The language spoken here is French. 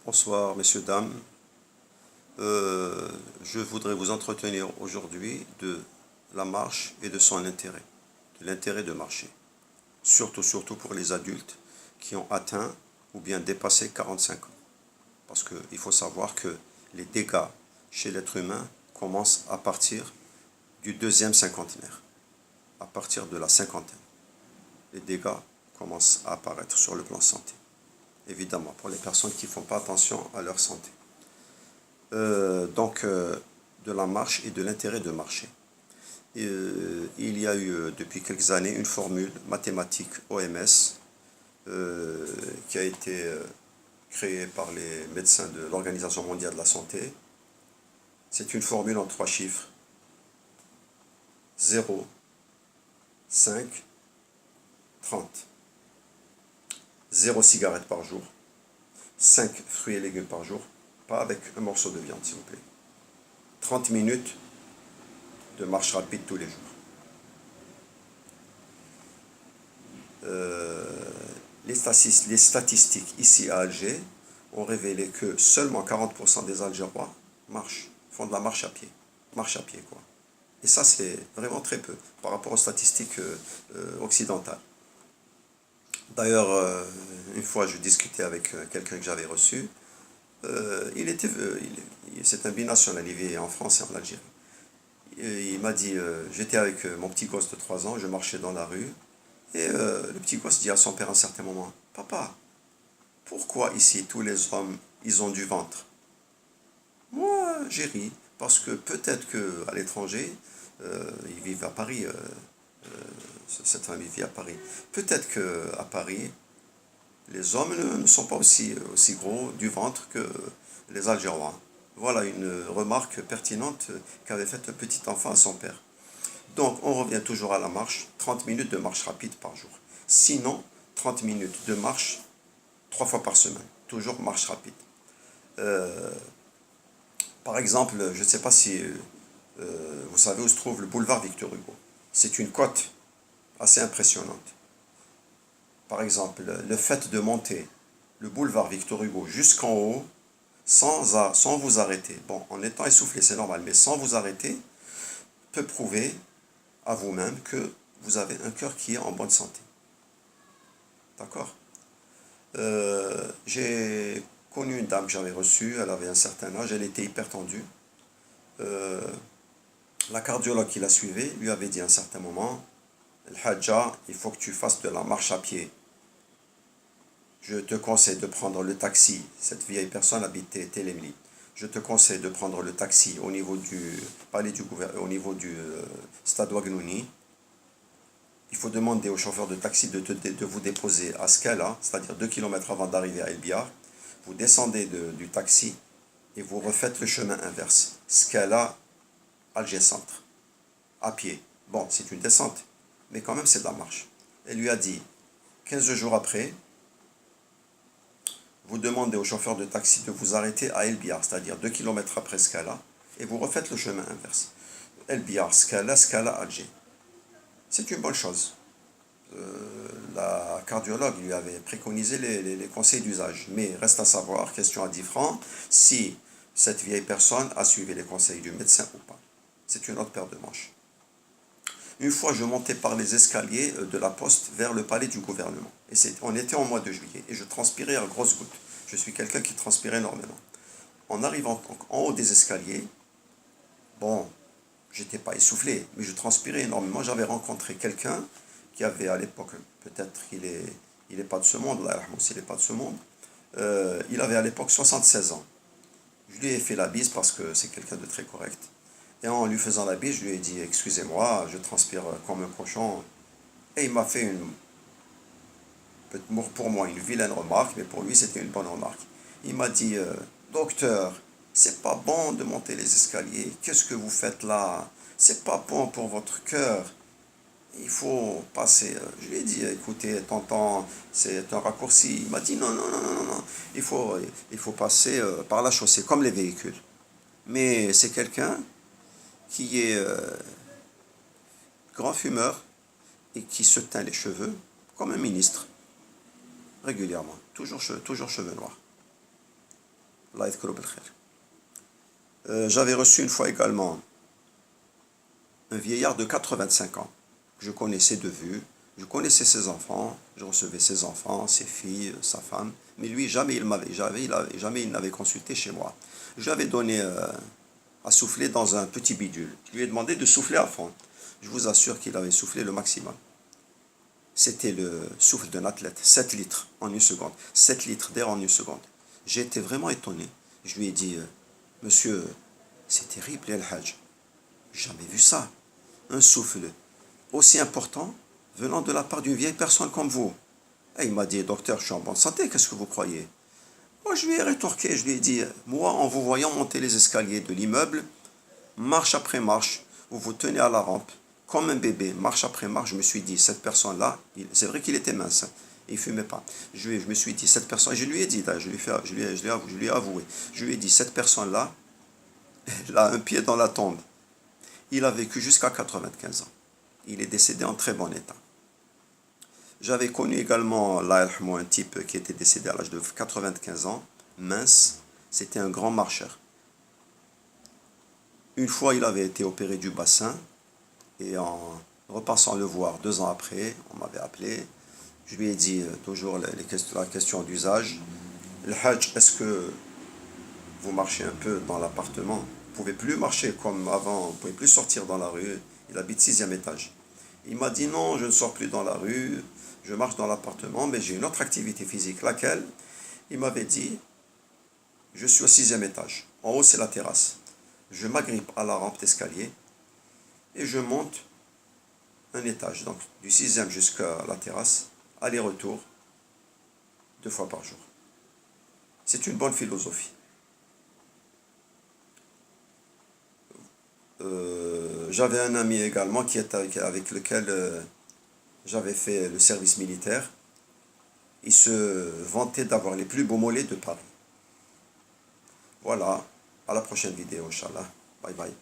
Bonsoir, messieurs, dames. Je voudrais vous entretenir aujourd'hui de la marche et de son intérêt, de l'intérêt de marcher. Surtout pour les adultes qui ont atteint ou bien dépassé 45 ans. Parce qu'il faut savoir que les dégâts chez l'être humain commencent à partir du deuxième cinquantenaire, à partir de la cinquantaine. Les dégâts commencent à apparaître sur le plan santé. Évidemment, pour les personnes qui ne font pas attention à leur santé. De la marche et de l'intérêt de marcher. Il y a eu depuis quelques années une formule mathématique OMS qui a été créée par les médecins de l'Organisation mondiale de la santé. C'est une formule en 3 chiffres. 0, 5, 30. 0 cigarette par jour, 5 fruits et légumes par jour, pas avec un morceau de viande s'il vous plaît. 30 minutes de marche rapide tous les jours. Les statistiques ici à Alger ont révélé que seulement 40% des Algérois font de la marche à pied. Marche à pied quoi. Et ça c'est vraiment très peu par rapport aux statistiques occidentales. D'ailleurs, une fois je discutais avec quelqu'un que j'avais reçu, c'est un binational, il vit en France et en Algérie. Et il m'a dit, j'étais avec mon petit gosse de 3 ans, je marchais dans la rue, et le petit gosse dit à son père à un certain moment, « Papa, pourquoi ici tous les hommes, ils ont du ventre ?» Moi, j'ai ri, parce que peut-être qu'à l'étranger, ils vivent à Paris, cette famille vit à Paris. Peut-être qu'à Paris, les hommes ne sont pas aussi gros du ventre que les Algérois. Voilà une remarque pertinente qu'avait faite un petit enfant à son père. Donc, on revient toujours à la marche, 30 minutes de marche rapide par jour. Sinon, 30 minutes de marche 3 fois par semaine. Toujours marche rapide. Par exemple, je ne sais pas si vous savez où se trouve le boulevard Victor Hugo. C'est une côte assez impressionnante. Par exemple, le fait de monter le boulevard Victor Hugo jusqu'en haut, sans vous arrêter, bon, en étant essoufflé, c'est normal, mais sans vous arrêter, peut prouver à vous-même que vous avez un cœur qui est en bonne santé. D'accord? J'ai connu une dame que j'avais reçue, elle avait un certain âge, elle était hypertendue. La cardiologue qui la suivait lui avait dit à un certain moment, « El Hadja, il faut que tu fasses de la marche à pied. Je te conseille de prendre le taxi. » Cette vieille personne habitait Télémli. « Je te conseille de prendre le taxi au niveau du palais du gouvernement, au niveau du stade Ouagnouni. Il faut demander au chauffeur de taxi de vous déposer à Skala, c'est-à-dire 2 km avant d'arriver à El Biar. Vous descendez du taxi et vous refaites le chemin inverse. Skala, Alger Centre, à pied. Bon, c'est une descente, mais quand même c'est de la marche. » Elle lui a dit, 15 jours après, vous demandez au chauffeur de taxi de vous arrêter à El Biar, c'est-à-dire 2 km après Skala, et vous refaites le chemin inverse. El Biar, Skala, Skala, Alger. C'est une bonne chose. La cardiologue lui avait préconisé les conseils d'usage. Mais reste à savoir, question à 10 francs, si cette vieille personne a suivi les conseils du médecin ou pas. C'est une autre paire de manches. Une fois, je montais par les escaliers de la poste vers le palais du gouvernement. Et on était en mois de juillet et je transpirais à grosses gouttes. Je suis quelqu'un qui transpire énormément. En arrivant en haut des escaliers, bon, j'étais pas essoufflé, mais je transpirais énormément. J'avais rencontré quelqu'un qui avait à l'époque, peut-être il est pas de ce monde, là, il n'est pas de ce monde, il avait à l'époque 76 ans. Je lui ai fait la bise parce que c'est quelqu'un de très correct. Et en lui faisant la bise, je lui ai dit, excusez-moi, je transpire comme un cochon. Et il m'a fait pour moi, une vilaine remarque, mais pour lui, c'était une bonne remarque. Il m'a dit, docteur, c'est pas bon de monter les escaliers. Qu'est-ce que vous faites là? C'est pas bon pour votre cœur. Il faut passer. Je lui ai dit, écoutez, tonton, c'est un raccourci. Il m'a dit, non, non, non, non, non. Il faut passer par la chaussée, comme les véhicules. Mais c'est quelqu'un qui est grand fumeur et qui se teint les cheveux comme un ministre, régulièrement, toujours cheveux noirs. Allah yadhkuru bil khair. J'avais reçu une fois également un vieillard de 85 ans. Je connaissais de vue, je connaissais ses enfants, je recevais ses enfants, ses filles, sa femme, mais lui, jamais il n'avait consulté chez moi. Je lui avais donné à souffler dans un petit bidule. Je lui ai demandé de souffler à fond. Je vous assure qu'il avait soufflé le maximum. C'était le souffle d'un athlète, 7 litres en une seconde, 7 litres d'air en une seconde. J'ai été vraiment étonné. Je lui ai dit, monsieur, c'est terrible, El Hajj. Jamais vu ça. Un souffle aussi important venant de la part d'une vieille personne comme vous. Et il m'a dit, docteur, je suis en bonne santé, qu'est-ce que vous croyez? Moi, je lui ai rétorqué, je lui ai dit, moi, en vous voyant monter les escaliers de l'immeuble, marche après marche, vous vous tenez à la rampe, comme un bébé, marche après marche, je me suis dit, cette personne-là, c'est vrai qu'il était mince, il ne fumait pas. Je me suis dit, cette personne, je lui ai dit, je lui ai avoué, je lui ai dit, cette personne-là, elle a un pied dans la tombe. Il a vécu jusqu'à 95 ans. Il est décédé en très bon état. J'avais connu également, un type qui était décédé à l'âge de 95 ans, mince, c'était un grand marcheur. Une fois, il avait été opéré du bassin, et en repassant le voir 2 ans après, on m'avait appelé, je lui ai dit toujours la question d'usage, le Hajj, est-ce que vous marchez un peu dans l'appartement? Vous ne pouvez plus marcher comme avant, vous ne pouvez plus sortir dans la rue, il habite 6e étage. Il m'a dit non, je ne sors plus dans la rue, je marche dans l'appartement, mais j'ai une autre activité physique, laquelle? Il m'avait dit, je suis au 6e étage, en haut c'est la terrasse. Je m'agrippe à la rampe d'escalier et je monte un étage, donc du 6e jusqu'à la terrasse, aller-retour, 2 fois par jour. C'est une bonne philosophie. J'avais un ami également avec lequel j'avais fait le service militaire. Il se vantait d'avoir les plus beaux mollets de Paris. Voilà, à la prochaine vidéo, Inch'Allah. Bye bye.